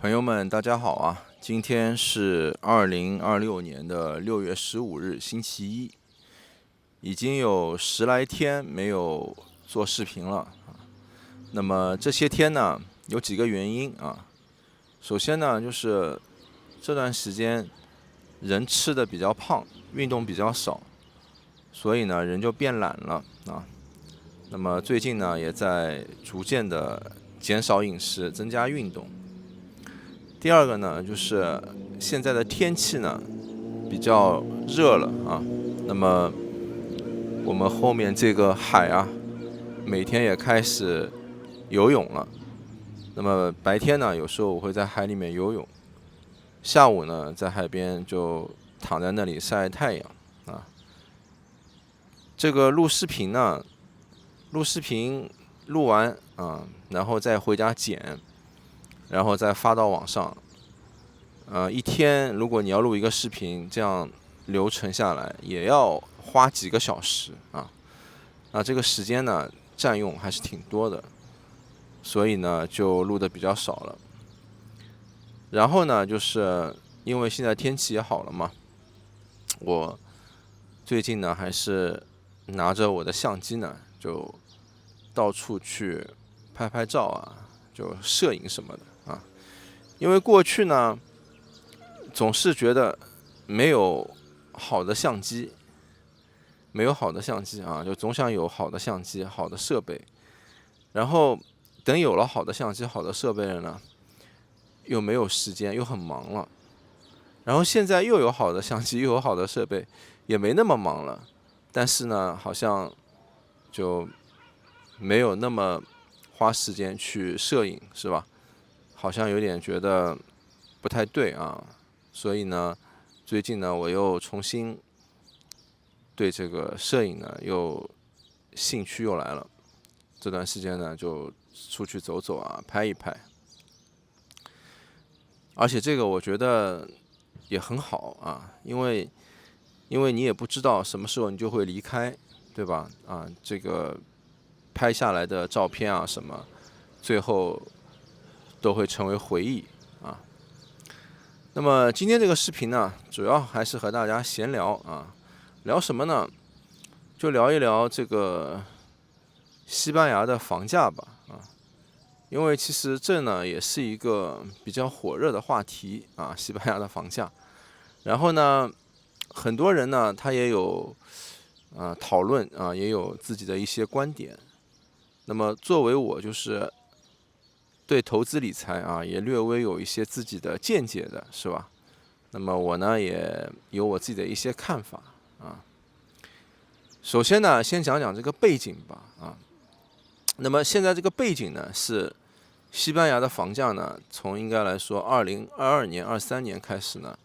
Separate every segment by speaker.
Speaker 1: 朋友们，大家好啊！今天是2026年的6月15日，星期一，已经有10来天没有做视频了啊。那么这些天呢，有几个原因啊。首先呢，就是这段时间人吃的比较胖，运动比较少，所以呢人就变懒了啊。那么最近呢，也在逐渐的减少饮食，增加运动。第二个呢，就是现在的天气呢比较热了啊，那么我们后面这个海啊，每天也开始游泳了。那么白天呢，有时候我会在海里面游泳，下午呢在海边就躺在那里晒太阳啊。这个录视频呢，录视频录完啊，然后再回家剪，然后再发到网上。一天如果你要录一个视频，这样流程下来也要花几个小时啊。那这个时间呢，占用还是挺多的，所以呢就录的比较少了。然后呢，就是因为现在天气也好了嘛，我最近呢还是拿着我的相机呢，就到处去拍拍照啊，就摄影什么的啊。因为过去呢，总是觉得没有好的相机，没有好的相机啊，就总想有好的相机、好的设备。然后等有了好的相机、好的设备了呢，又没有时间，又很忙了。然后现在又有好的相机，又有好的设备，也没那么忙了。但是呢，好像就没有那么花时间去摄影，是吧？好像有点觉得不太对啊。所以呢，最近呢，我又重新对这个摄影呢又兴趣又来了。这段时间呢，就出去走走啊，拍一拍。而且这个我觉得也很好啊，因为你也不知道什么时候你就会离开，对吧？啊，这个拍下来的照片啊什么，最后都会成为回忆啊。那么今天这个视频呢，主要还是和大家闲聊啊，聊什么呢？就聊一聊这个西班牙的房价吧啊。因为其实这呢也是一个比较火热的话题啊，西班牙的房价。然后呢，很多人呢他也有讨论啊，也有自己的一些观点。那么作为我就是对投资理财啊也略微有一些自己的见解的，是吧？那么我呢也有我自己的一些看法啊。首先呢，先讲讲这个背景吧啊。那么现在这个背景呢是西班牙的房价呢，从应该来说2022年、23年开始呢，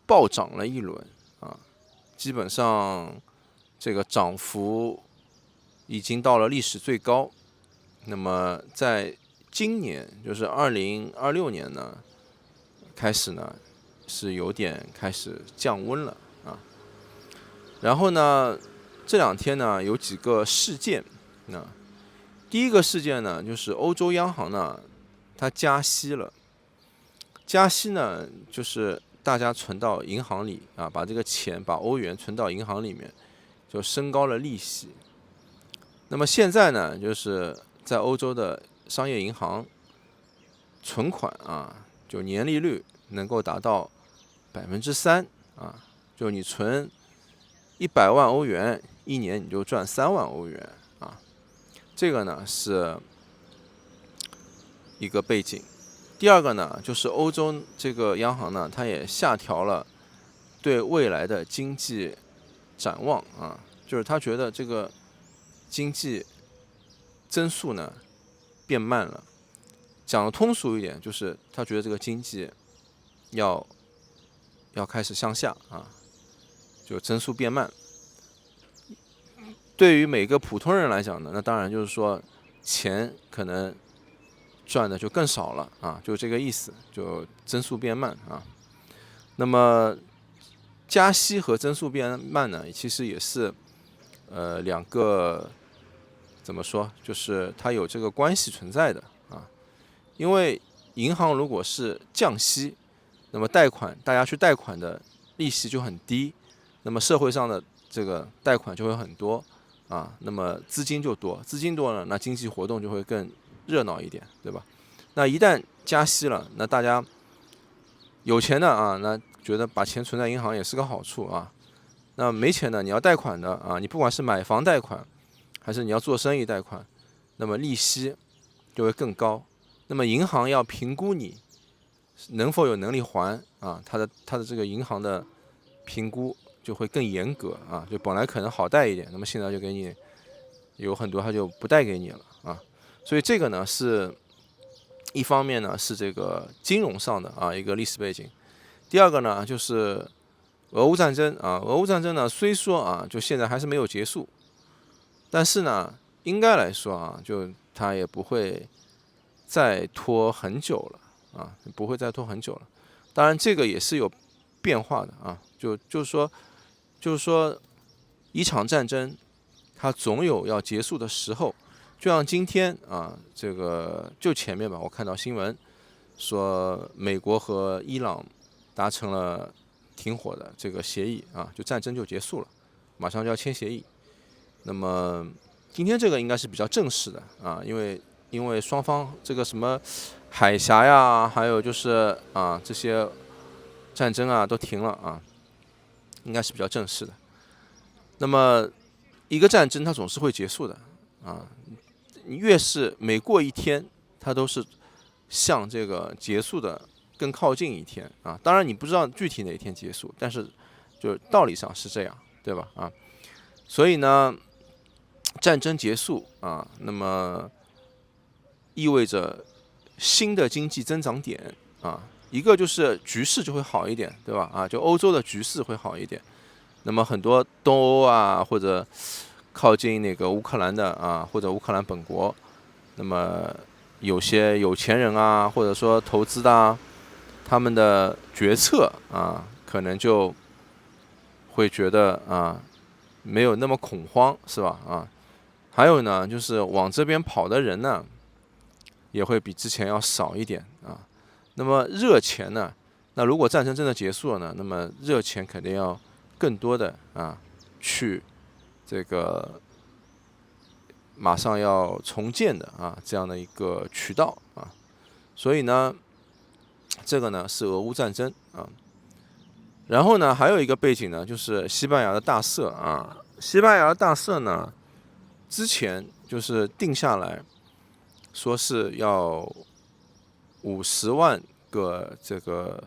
Speaker 1: 暴涨了一轮啊，基本上这个涨幅已经到了历史最高。那么在今年，就是2026年呢，开始呢是有点开始降温了啊。然后呢，这两天呢有几个事件，第一个事件呢就是欧洲央行呢它加息了。加息呢，就是大家存到银行里啊，把这个钱把欧元存到银行里面，就升高了利息。那么现在呢，就是在欧洲的商业银行存款啊，就年利率能够达到3%啊，就你存100万欧元，一年你就赚3万欧元啊。这个呢是一个背景。第二个呢，就是欧洲这个央行呢，它也下调了对未来的经济展望啊，就是他觉得这个经济增速呢变慢了。讲的通俗一点，就是他觉得这个经济要开始向下啊，就增速变慢。对于每个普通人来讲呢，那当然就是说钱可能赚的就更少了啊，就这个意思，就增速变慢啊。那么加息和增速变慢呢，其实也是两个怎么说，就是它有这个关系存在的啊。因为银行如果是降息，那么大家去贷款的利息就很低，那么社会上的这个贷款就会很多啊，那么资金就多，资金多了，那经济活动就会更热闹一点，对吧？那一旦加息了，那大家有钱的啊，那觉得把钱存在银行也是个好处啊。那没钱的，你要贷款的啊，你不管是买房贷款，还是你要做生意贷款，那么利息就会更高。那么银行要评估你能否有能力还啊，它的这个银行的评估就会更严格啊，就本来可能好贷一点，那么现在就给你有很多它就不贷给你了啊。所以这个呢是一方面呢是这个金融上的啊一个历史背景，第二个呢就是俄乌战争啊，俄乌战争呢虽说啊就现在还是没有结束，但是呢应该来说啊就它也不会再拖很久了啊，不会再拖很久了。当然这个也是有变化的啊，就是说一场战争它总有要结束的时候。就像今天啊，这个就前面吧，我看到新闻说美国和伊朗达成了停火的这个协议啊，就战争就结束了，马上就要签协议。那么今天这个应该是比较正式的啊，因为双方这个什么海峡呀，还有就是啊这些战争啊都停了啊，应该是比较正式的。那么一个战争它总是会结束的啊。越是每过一天，它都是向这个结束的更靠近一天啊。当然你不知道具体哪一天结束，但是就道理上是这样，对吧？啊，所以呢，战争结束啊，那么意味着新的经济增长点啊，一个就是局势就会好一点，对吧？啊，就欧洲的局势会好一点。那么很多东欧啊，或者靠近那个乌克兰的啊，或者乌克兰本国，那么有些有钱人啊，或者说投资的啊，他们的决策啊，可能就会觉得啊，没有那么恐慌，是吧？啊，还有呢，就是往这边跑的人呢，也会比之前要少一点啊。那么热钱呢，那如果战争真的结束了呢，那么热钱肯定要更多的啊去这个马上要重建的啊这样的一个渠道啊，所以呢，这个呢是俄乌战争啊，然后呢还有一个背景呢就是西班牙的大赦啊，西班牙的大赦呢之前就是定下来说是要50万个这个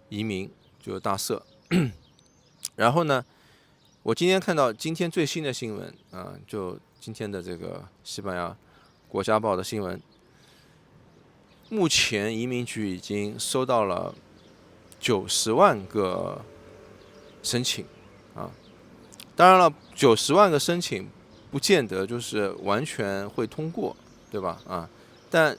Speaker 1: 移民就是大赦，然后呢，我今天看到今天最新的新闻啊，就今天的这个西班牙国家报的新闻，目前移民局已经收到了90万个申请啊。当然了，90万个申请不见得就是完全会通过，对吧？啊，但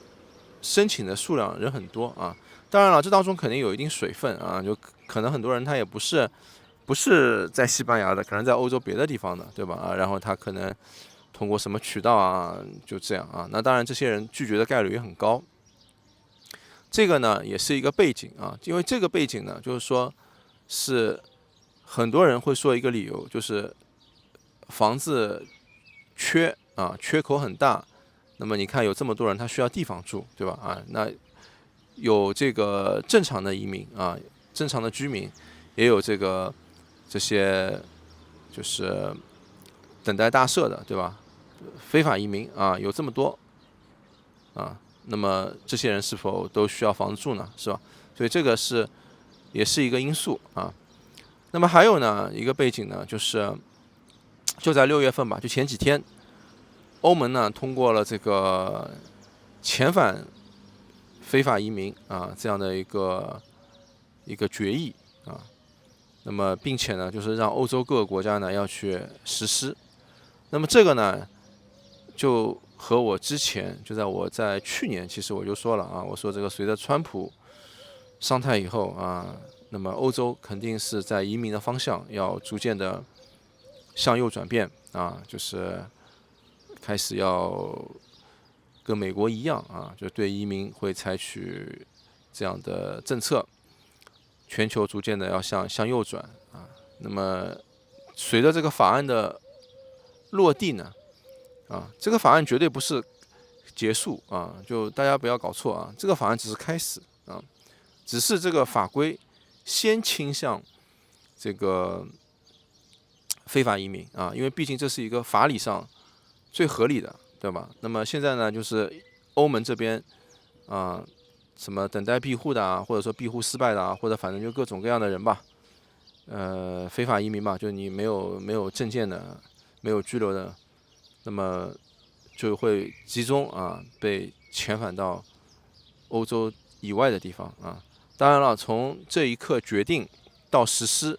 Speaker 1: 申请的数量人很多啊。当然了，这当中肯定有一定水分啊，就可能很多人他也不是在西班牙的，可能在欧洲别的地方的，对吧？啊，然后他可能通过什么渠道啊，就这样啊。那当然，这些人拒绝的概率也很高。这个呢，也是一个背景啊，因为这个背景呢，就是说是很多人会说一个理由，就是房子缺啊，缺口很大。那么你看，有这么多人，他需要地方住，对吧？啊，那有这个正常的移民啊，正常的居民，也有这些就是等待大赦的，对吧？非法移民啊，有这么多啊，那么这些人是否都需要房子住呢？是吧？所以这个也是一个因素啊。那么还有呢，一个背景呢，就在6月份吧，就前几天，欧盟呢通过了这个遣返非法移民啊这样的一个决议啊。那么并且呢，就是让欧洲各个国家呢要去实施。那么这个呢，就和我之前我在去年，其实我就说了啊，我说这个随着川普上台以后啊，那么欧洲肯定是在移民的方向要逐渐的向右转变啊，就是开始要跟美国一样啊，就对移民会采取这样的政策，全球逐渐的要向右转啊。那么随着这个法案的落地呢，这个法案绝对不是结束啊，就大家不要搞错啊，这个法案只是开始啊，只是这个法规先倾向这个非法移民啊，因为毕竟这是一个法理上最合理的，对吧？那么现在呢，就是欧盟这边什么等待庇护的啊，或者说庇护失败的啊，或者反正就各种各样的人吧，非法移民嘛，就你没有证件的，没有居留的，那么就会集中被遣返到欧洲以外的地方啊。当然了，从这一刻决定到实施，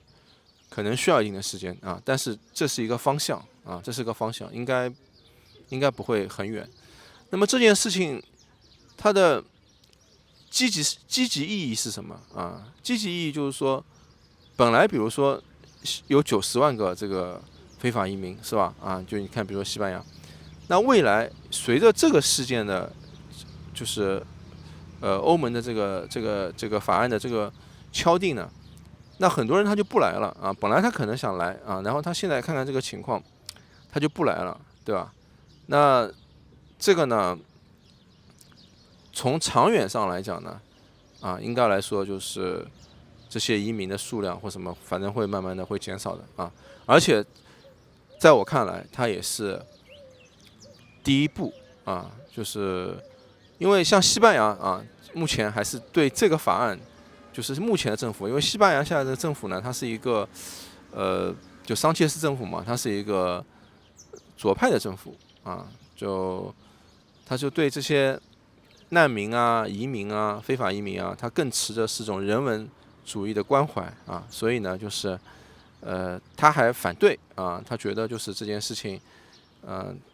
Speaker 1: 可能需要一定的时间啊，但是这是一个方向啊，这是个方向，应该不会很远。那么这件事情它的积极意义是什么啊？积极意义就是说，本来比如说有90万个这个非法移民是吧？就你看，比如说西班牙，那未来随着这个事件的，就是欧盟的这个法案的这个敲定呢，那很多人他就不来了啊。本来他可能想来啊，然后他现在看看这个情况，他就不来了，对吧？那这个呢，从长远上来讲呢，应该来说就是这些移民的数量或什么，反正会慢慢的会减少的啊。而且在我看来，它也是第一步啊，就是因为像西班牙目前还是对这个法案，就是目前的政府，因为西班牙现在的政府呢，它是一个就桑切斯政府嘛，它是一个左派的政府啊，他就对这些难民移民非法移民他更持着是种人文主义的关怀啊，所以呢，就是他还反对他觉得就是这件事情，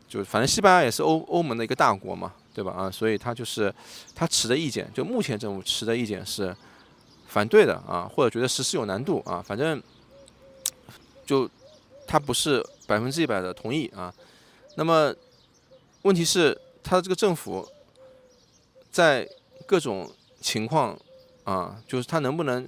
Speaker 1: 就反正西班牙也是欧盟的一个大国嘛，对吧？所以他持的意见，就目前政府持的意见是反对的或者觉得实施有难度反正就他不是100%的同意那么问题是，他的这个政府在各种情况就是他能不能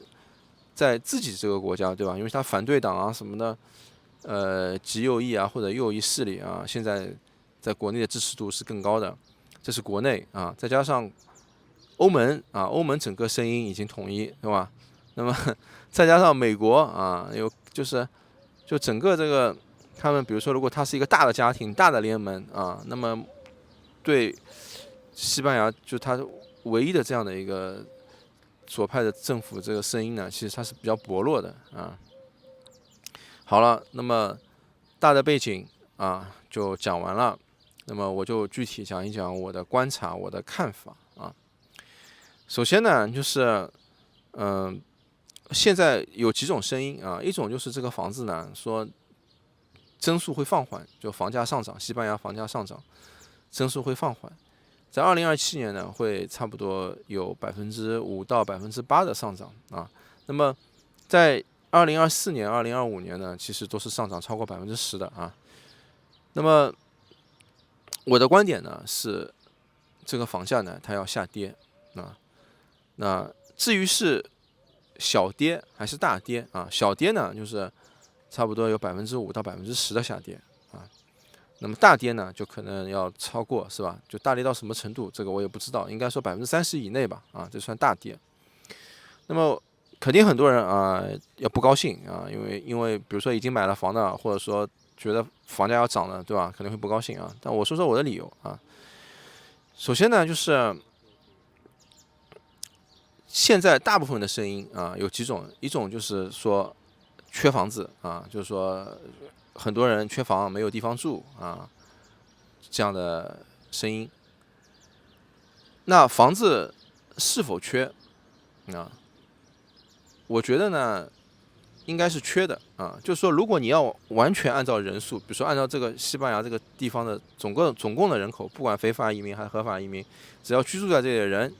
Speaker 1: 在自己这个国家，对吧？因为他反对党什么的，极右翼或者右翼势力现在国内的支持度是更高的，这是国内再加上欧盟欧盟整个声音已经统一，对吧？那么再加上美国就整个这个他们，比如说如果他是一个大的家庭、大的联盟那么对西班牙就他唯一的这样的一个左派的政府这个声音呢，其实它是比较薄弱的好了，那么大的背景就讲完了，那么我就具体讲一讲我的观察、我的看法首先呢，就是现在有几种声音一种就是这个房子呢说增速会放缓，就房价上涨，西班牙房价上涨，增速会放缓。在2027年呢，会差不多有5%到8%的上涨那么在2024年、2025年呢，其实都是上涨超过10%的那么我的观点呢是，这个房价呢它要下跌那至于是小跌还是大跌小跌呢就是差不多有5%到10%的下跌那么大跌呢，就可能要超过，是吧？就大跌到什么程度，这个我也不知道，应该说30%以内吧，这算大跌。那么肯定很多人要不高兴因为比如说已经买了房的，或者说觉得房价要涨了，对吧？肯定会不高兴但我说说我的理由首先呢，就是现在大部分的声音有几种，一种就是说缺房子就是说很多人缺房没有地方住这样的声音。那房子是否缺我觉得呢应该是缺的就是说如果你要完全按照人数，比如说按照这个西班牙这个地方的总共的人口，不管非法移民还是合法移民，只要居住在这里的人，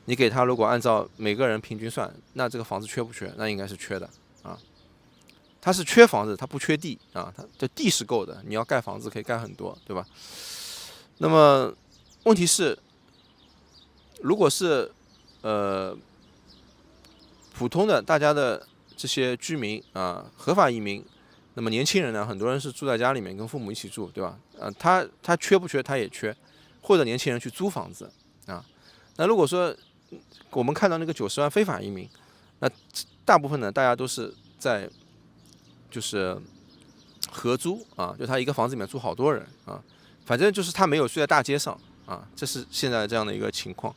Speaker 1: 你给他如果按照每个人平均算，那这个房子缺不缺？那应该是缺的它是缺房子，它不缺地它的地是够的，你要盖房子可以盖很多，对吧？那么问题是，如果是普通的大家的这些居民啊，合法移民，那么年轻人呢，很多人是住在家里面跟父母一起住，对吧？他缺不缺？他也缺，或者年轻人去租房子啊。那如果说我们看到那个90万非法移民，那大部分呢，大家都是在就是合租啊，就他一个房子里面住好多人啊，反正就是他没有睡在大街上啊，这是现在这样的一个情况。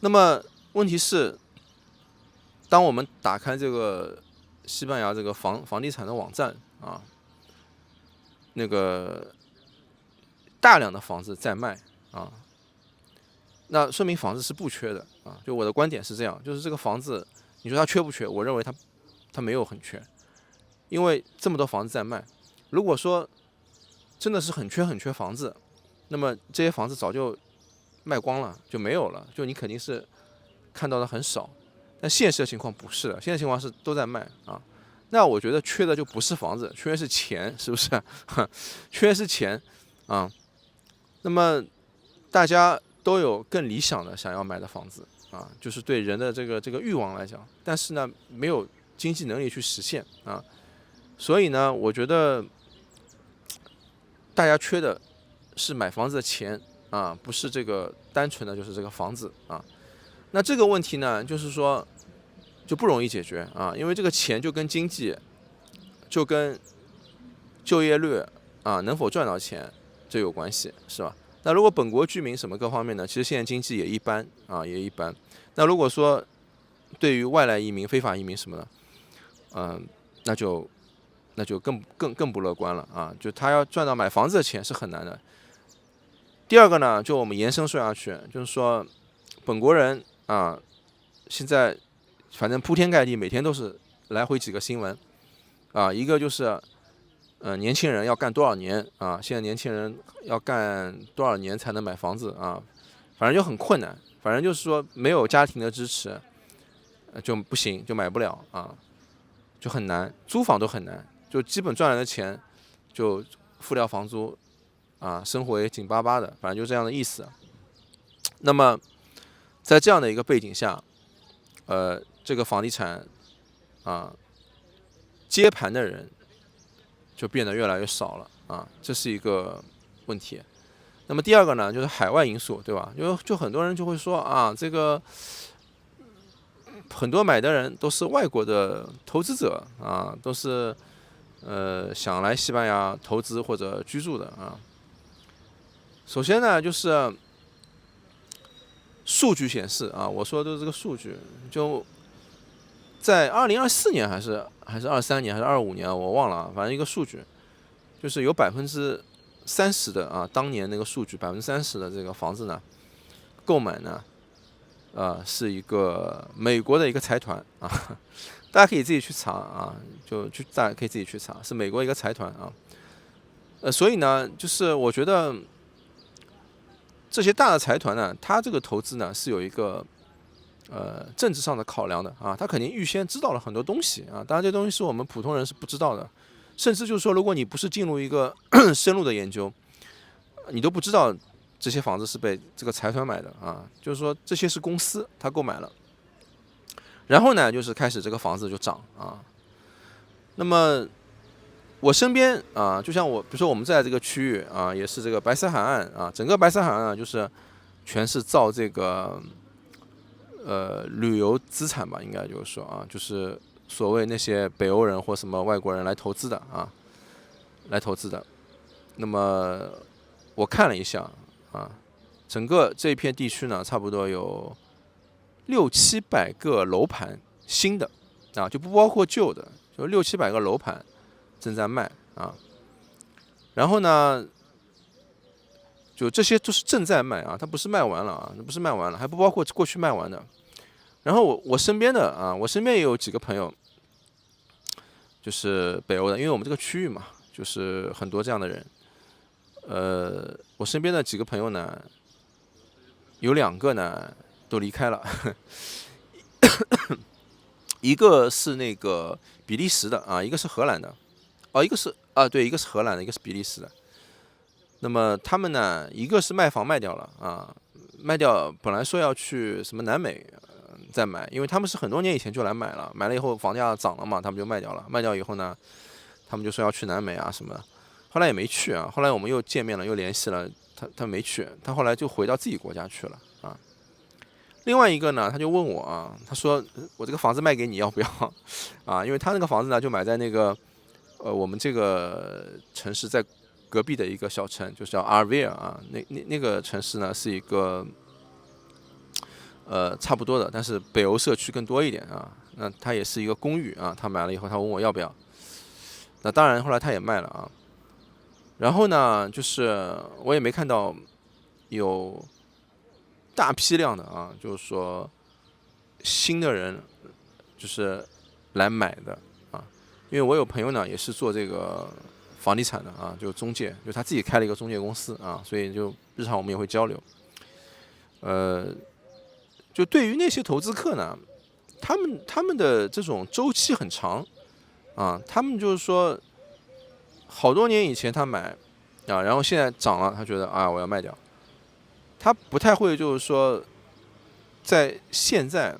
Speaker 1: 那么问题是，当我们打开这个西班牙这个房地产的网站啊，那个大量的房子在卖啊，那说明房子是不缺的啊。就我的观点是这样，就是这个房子，你说它缺不缺？我认为它没有很缺，因为这么多房子在卖。如果说真的是很缺房子，那么这些房子早就卖光了，就没有了，就你肯定是看到的很少。但现实的情况不是的，现在情况是都在卖啊。那我觉得缺的就不是房子，缺的是钱，是不是？缺的是钱啊。那么大家都有更理想的想要买的房子啊，就是对人的这个欲望来讲，但是呢没有经济能力去实现啊。所以呢，我觉得大家缺的是买房子的钱啊，不是这个单纯的就是这个房子啊。那这个问题呢，就是说就不容易解决啊，因为这个钱就跟经济，就跟就业率啊能否赚到钱这有关系，是吧？那如果本国居民什么各方面呢，其实现在经济也一般啊，也一般。那如果说对于外来移民、非法移民什么的，那就更不乐观了啊！就他要赚到买房子的钱是很难的。第二个呢，就我们延伸说下去，就是说本国人啊，现在反正铺天盖地，每天都是来回几个新闻啊，一个就是年轻人要干多少年啊，现在年轻人要干多少年才能买房子啊，反正就很困难，反正就是说没有家庭的支持就不行，就买不了啊，就很难，租房都很难。就基本赚来的钱就付掉房租啊，生活也紧巴巴的，反正就这样的意思。那么在这样的一个背景下，这个房地产啊接盘的人就变得越来越少了啊，这是一个问题。那么第二个呢，就是海外因素，对吧？就很多人就会说啊，这个很多买的人都是外国的投资者啊，都是想来西班牙投资或者居住的啊。首先呢，就是数据显示啊，我说的都是这个数据，就在2024年还是23年还是25年，我忘了，反正一个数据，就是有30%的啊，当年那个数据30%的这个房子呢，购买呢，是一个美国的一个财团啊，大家可以自己去查啊，大家可以自己去查，是美国一个财团啊。所以呢，就是我觉得这些大的财团呢，它这个投资呢是有一个政治上的考量的啊，他肯定预先知道了很多东西啊，当然这东西是我们普通人是不知道的，甚至就是说，如果你不是进入一个深入的研究，你都不知道这些房子是被这个财团买的啊，就是说这些是公司他购买了，然后呢，就是开始这个房子就涨啊。那么我身边啊，就像比如说我们在这个区域啊，也是这个白色海岸啊，整个白色海岸啊，就是全是造这个旅游资产吧，应该就是说啊，就是所谓那些北欧人或什么外国人来投资的啊，来投资的。那么我看了一下啊，整个这一片地区呢，差不多有600-700个楼盘新的啊，就不包括旧的，就600-700个楼盘正在卖啊。然后呢，就这些都是正在卖啊，它不是卖完了啊，不是卖完了，还不包括过去卖完的。然后我身边的啊，我身边也有几个朋友，就是北欧的，因为我们这个区域嘛，就是很多这样的人。我身边的几个朋友呢，有2个呢都离开了，一个是那个比利时的啊，一个是荷兰的，哦，一个是荷兰的，一个是比利时的。那么他们呢，一个是卖房卖掉了啊，卖掉本来说要去什么南美再买，因为他们是很多年以前就来买了，买了以后房价涨了嘛，他们就卖掉了。卖掉以后呢，他们就说要去南美啊什么的，后来也没去啊。后来我们又见面了，又联系了，他没去，他后来就回到自己国家去了啊。另外一个呢，他就问我啊，他说我这个房子卖给你要不要啊？因为他那个房子呢就买在那个我们这个城市在隔壁的一个小城，就是叫阿尔维尔啊。那个城市呢是一个差不多的，但是北欧社区更多一点啊。那它也是一个公寓啊，他买了以后他问我要不要，那当然后来他也卖了啊。然后呢，就是我也没看到有大批量的啊，就是说新的人就是来买的啊。因为我有朋友呢也是做这个房地产的啊，就中介，就他自己开了一个中介公司啊，所以就日常我们也会交流。就对于那些投资客呢，他们的这种周期很长啊，他们就是说好多年以前他买啊，然后现在涨了，他觉得啊我要卖掉，他不太会就是说在现在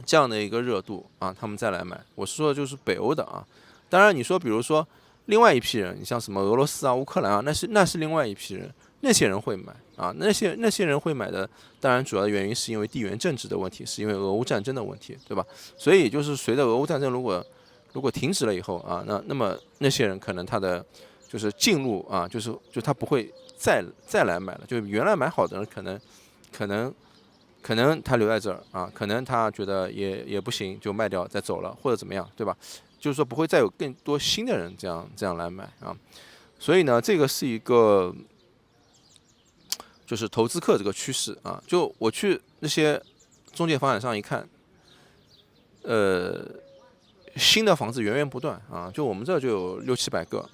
Speaker 1: 这样的一个热度啊，他们再来买。我是说的就是北欧的啊，当然你说比如说另外一批人，你像什么俄罗斯啊、乌克兰啊，那是另外一批人，那些人会买啊，那些人会买的，当然主要的原因是因为地缘政治的问题，是因为俄乌战争的问题，对吧？所以就是随着俄乌战争如果停止了以后啊，那么那些人可能他的就是进入啊，就他不会再来买了，就原来买好的人可能他留在这儿啊，可能他觉得也不行就卖掉再走了或者怎么样，对吧？就是说不会再有更多新的人这样来买啊。所以呢，这个是一个就是投资客这个趋势啊。就我去那些中介房产上一看，新的房子源源不断啊，就我们这就有六七百个，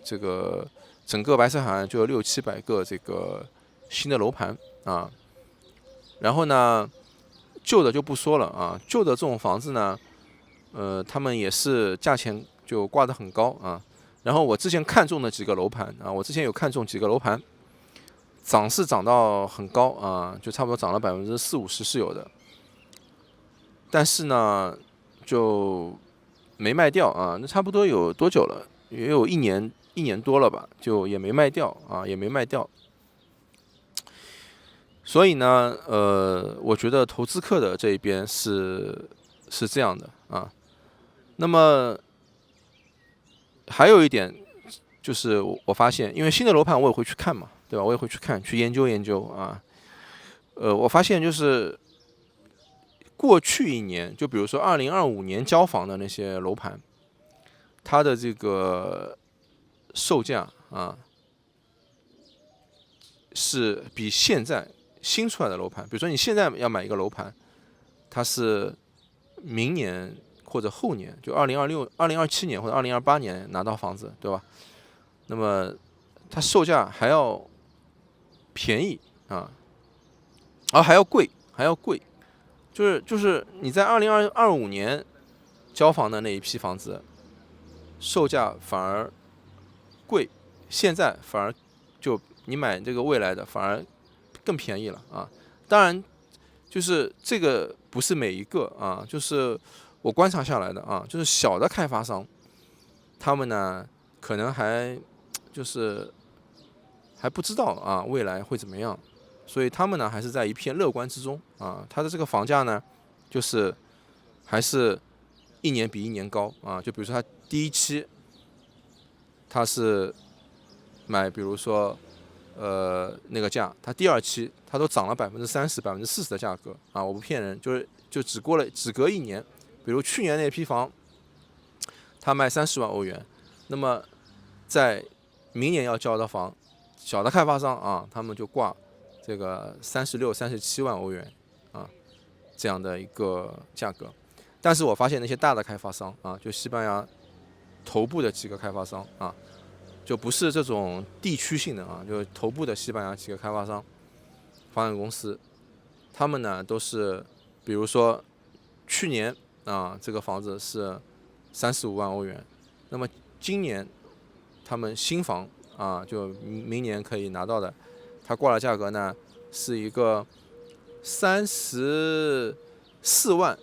Speaker 1: 这个整个白色海岸就有六七百个这个新的楼盘啊。然后呢，旧的就不说了啊，旧的这种房子呢，他们也是价钱就挂得很高啊。然后我之前看中的几个楼盘啊，我之前有看中几个楼盘，涨是涨到很高啊，就差不多涨了40%-50%是有的。但是呢，就没卖掉啊，那差不多有多久了？也有一年多了吧，就也没卖掉啊，也没卖掉。所以呢，我觉得投资客的这一边是这样的啊。那么还有一点就是我发现，因为新的楼盘我也会去看嘛，对吧？我也会去看，去研究研究啊。我发现就是过去一年，就比如说2025年交房的那些楼盘，它的这个售价啊，是比现在新出来的楼盘，比如说你现在要买一个楼盘，它是明年或者后年，就2026、2027年或者2028年拿到房子，对吧？那么它售价还要便宜啊，还要贵，还要贵。就是你在2025年交房的那一批房子，售价反而贵，现在反而就你买这个未来的反而更便宜了啊。当然，就是这个不是每一个啊，就是我观察下来的啊，就是小的开发商，他们呢可能就是还不知道啊未来会怎么样，所以他们呢还是在一片乐观之中啊。他的这个房价呢，就是还是一年比一年高啊。就比如说他第一期他是买，比如说那个价，他第二期他都涨了30%、40%的价格啊，我不骗人，就只隔一年，比如去年那批房，他卖30万欧元，那么在明年要交的房，小的开发商啊，他们就挂这个36、37万欧元啊这样的一个价格。但是我发现那些大的开发商啊，就西班牙头部的几个开发商啊，就不是这种地区性的啊，就头部的西班牙几个开发商、房产公司，他们呢都是，比如说去年啊这个房子是35万欧元，那么今年他们新房啊，就明年可以拿到的，它挂的价格呢是一个34.8万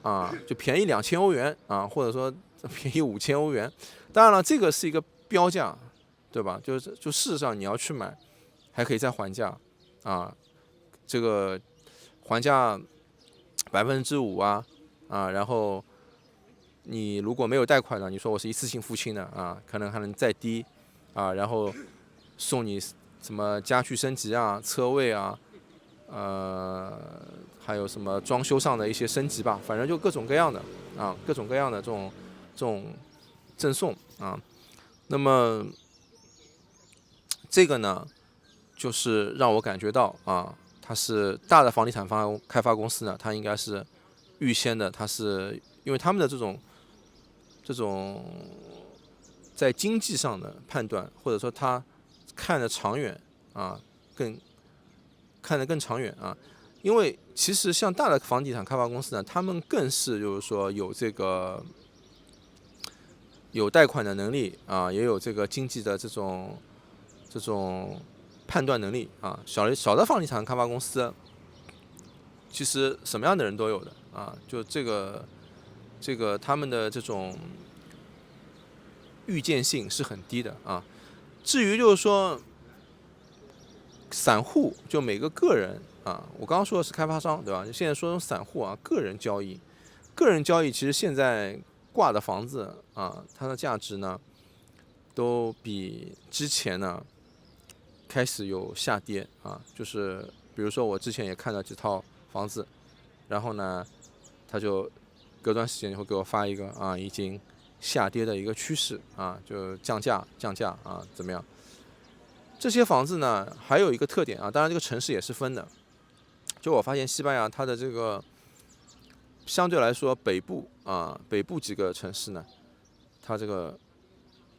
Speaker 1: 啊，就便宜2000欧元啊，或者说便宜5000欧元。当然了，这个是一个标价，对吧？就事实上你要去买，还可以再还价啊，这个还价5%啊，然后你如果没有贷款的，你说我是一次性付清的啊，可能还能再低啊，然后送你什么家具升级啊、车位啊，还有什么装修上的一些升级吧，反正就各种各样的啊，各种各样的这种赠送啊。那么这个呢，就是让我感觉到啊，它是大的房地产开发公司呢，它应该是预先的，它是因为他们的这种在经济上的判断，或者说他看得长远啊，看得更长远啊。因为其实像大的房地产开发公司呢，他们更是就是说有贷款的能力啊，也有这个经济的这种判断能力啊。小的房地产开发公司，其实什么样的人都有的啊，就这个他们的这种预见性是很低的啊。至于就是说散户，就每个个人啊，我刚刚说的是开发商，对吧？现在说散户啊，个人交易其实现在挂的房子啊，它的价值呢，都比之前呢开始有下跌啊。就是比如说我之前也看到几套房子，然后呢，他就隔段时间会给我发一个啊，已经下跌的一个趋势啊，就降价啊，怎么样？这些房子呢，还有一个特点啊，当然这个城市也是分的。就我发现西班牙它的这个相对来说北部几个城市呢，它这个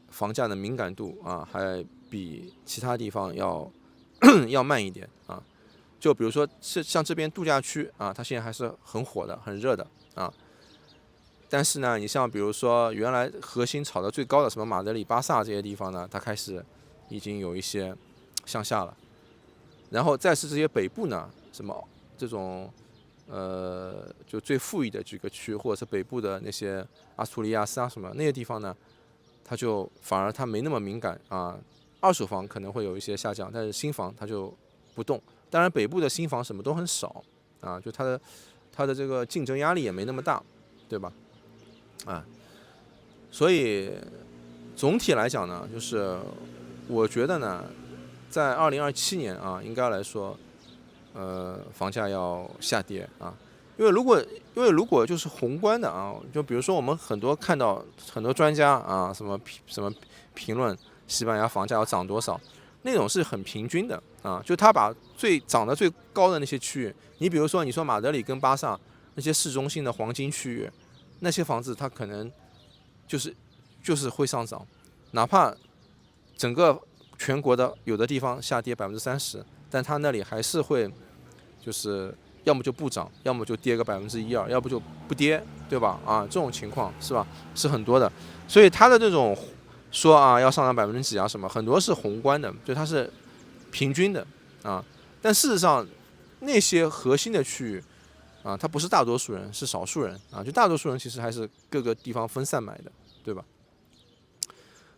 Speaker 1: 房价的敏感度啊，还比其他地方要要慢一点啊。就比如说像这边度假区啊，它现在还是很火的、很热的啊。但是呢，你像比如说原来核心炒得最高的什么马德里、巴萨这些地方呢，它开始已经有一些向下了。然后再是这些北部呢，什么这种就最富裕的几个区，或者是北部的那些阿斯图利亚斯啊什么那些地方呢，它就反而它没那么敏感啊。二手房可能会有一些下降，但是新房它就不动。当然，北部的新房什么都很少啊，就它的这个竞争压力也没那么大，对吧？啊，所以总体来讲呢，就是我觉得呢，在2027年啊，应该来说，房价要下跌啊，因为如果就是宏观的啊，就比如说我们很多看到很多专家啊，什么评论西班牙房价要涨多少，那种是很平均的啊，就他把涨得最高的那些区域，你比如说你说马德里跟巴萨那些市中心的黄金区域，那些房子它可能就是会上涨，哪怕整个全国的有的地方下跌30%，但它那里还是会就是要么就不涨，要么就跌个1%-2%，要不就不跌，对吧？啊，这种情况是吧？是很多的，所以它的这种说啊要上涨几啊什么，很多是宏观的，就它是平均的啊。但事实上，那些核心的区域啊，它不是大多数人，是少数人啊。就大多数人其实还是各个地方分散买的，对吧？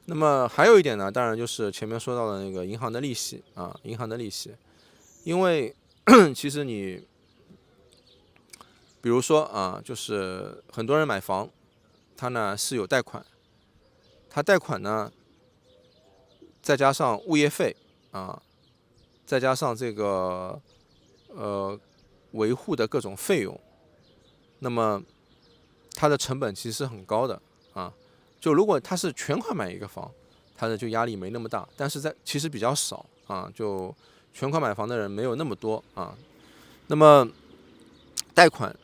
Speaker 1: 那么还有一点呢，当然就是前面说到的那个银行的利息啊，银行的利息，因为其实你比如说啊，就是很多人买房，他呢是有贷款，他贷款呢再加上物业费啊，再加上这个维护的各种费用，那么它的成本其实是很高的啊。就如果他是全款买一个房，他的就压力没那么大，但是其实比较少啊，就全款买房的人没有那么多啊。那么贷款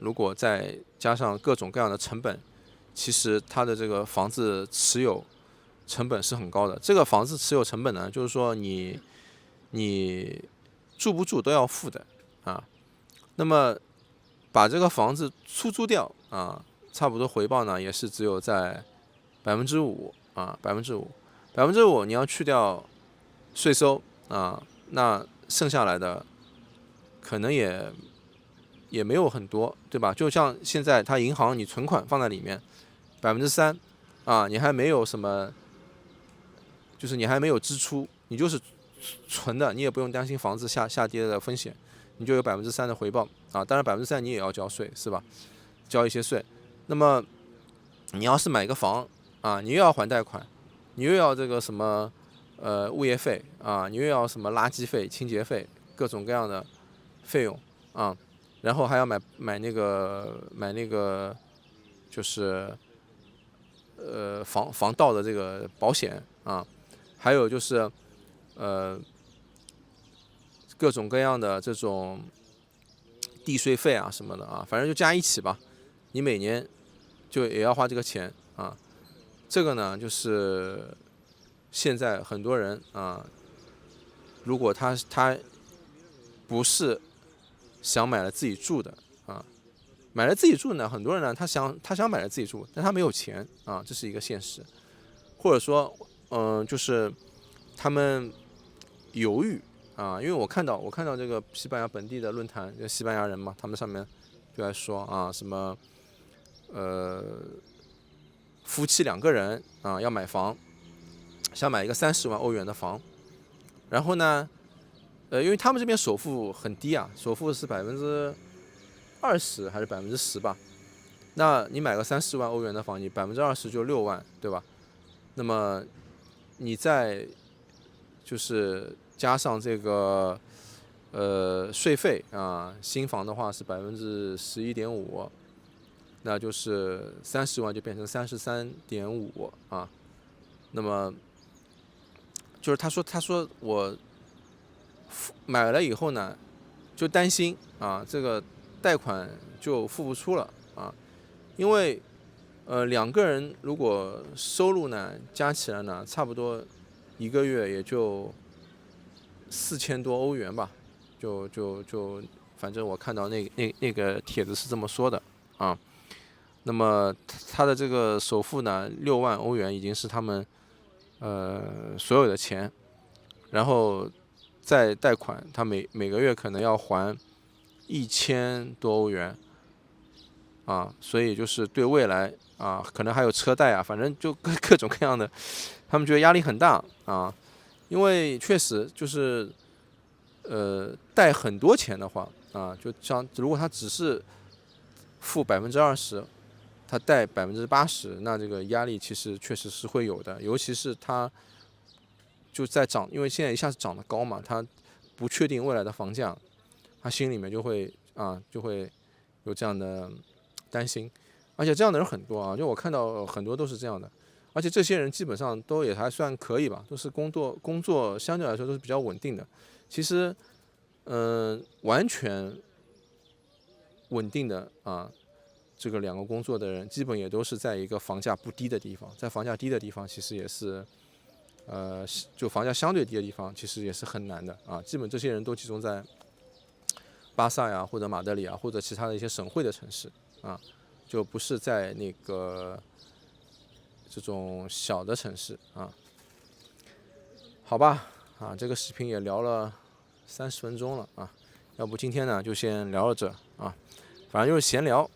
Speaker 1: 如果再加上各种各样的成本，其实它的这个房子持有成本是很高的。这个房子持有成本呢，就是说你住不住都要付的啊。那么把这个房子出租掉啊，差不多回报呢也是只有在5%啊，5%。5%你要去掉税收啊，那剩下来的可能也没有很多，对吧？就像现在它银行你存款放在里面3%啊，你还没有什么，就是你还没有支出，你就是存的，你也不用担心房子下跌的风险，你就有3%的回报啊。当然3%你也要交税，是吧？交一些税。那么你要是买个房啊，你又要还贷款，你又要这个什么物业费啊，你又要什么垃圾费、清洁费，各种各样的费用啊，然后还要买那个就是防盗的这个保险啊，还有就是各种各样的这种地税费啊什么的啊，反正就加一起吧，你每年就也要花这个钱啊。这个呢，就是现在很多人啊，如果他不是想买了自己住的啊，买了自己住呢，很多人呢他想买了自己住，但他没有钱啊，这是一个现实。或者说，就是他们犹豫啊，因为我看到这个西班牙本地的论坛，就西班牙人嘛，他们上面就在说啊，什么夫妻2个人啊要买房，想买一个30万欧元的房，然后呢，因为他们这边首付很低啊，首付是20%还是10%吧？那你买个30万欧元的房，你20%就6万，对吧？那么你再就是加上这个税费啊，新房的话是11.5%，那就是30万就变成33.5啊。那么就是他说我买了以后呢，就担心啊这个贷款就付不出了啊，因为2个人如果收入呢加起来呢，差不多1个月也就4000多欧元吧，就反正我看到那个帖子是这么说的啊。那么他的这个首付呢6万欧元已经是他们所有的钱，然后再贷款，他每个月可能要还1000多欧元啊，所以就是对未来啊，可能还有车贷啊，反正就各种各样的，他们觉得压力很大啊，因为确实就是贷很多钱的话啊，就像如果他只是付20%，他贷80%，那这个压力其实确实是会有的，尤其是他就在涨，因为现在一下子涨得高嘛，他不确定未来的房价，他心里面就会有这样的担心，而且这样的人很多啊，就我看到很多都是这样的，而且这些人基本上都也还算可以吧，都是工作相对来说都是比较稳定的。其实，完全稳定的啊，这个2个工作的人，基本也都是在一个房价不低的地方，在房价低的地方，其实也是，就房价相对低的地方，其实也是很难的啊。基本这些人都集中在巴萨呀，或者马德里啊，或者其他的一些省会的城市啊，就不是在那个这种小的城市啊。好吧，啊，这个视频也聊了30分钟了啊，要不今天呢就先聊到这啊，反正就是闲聊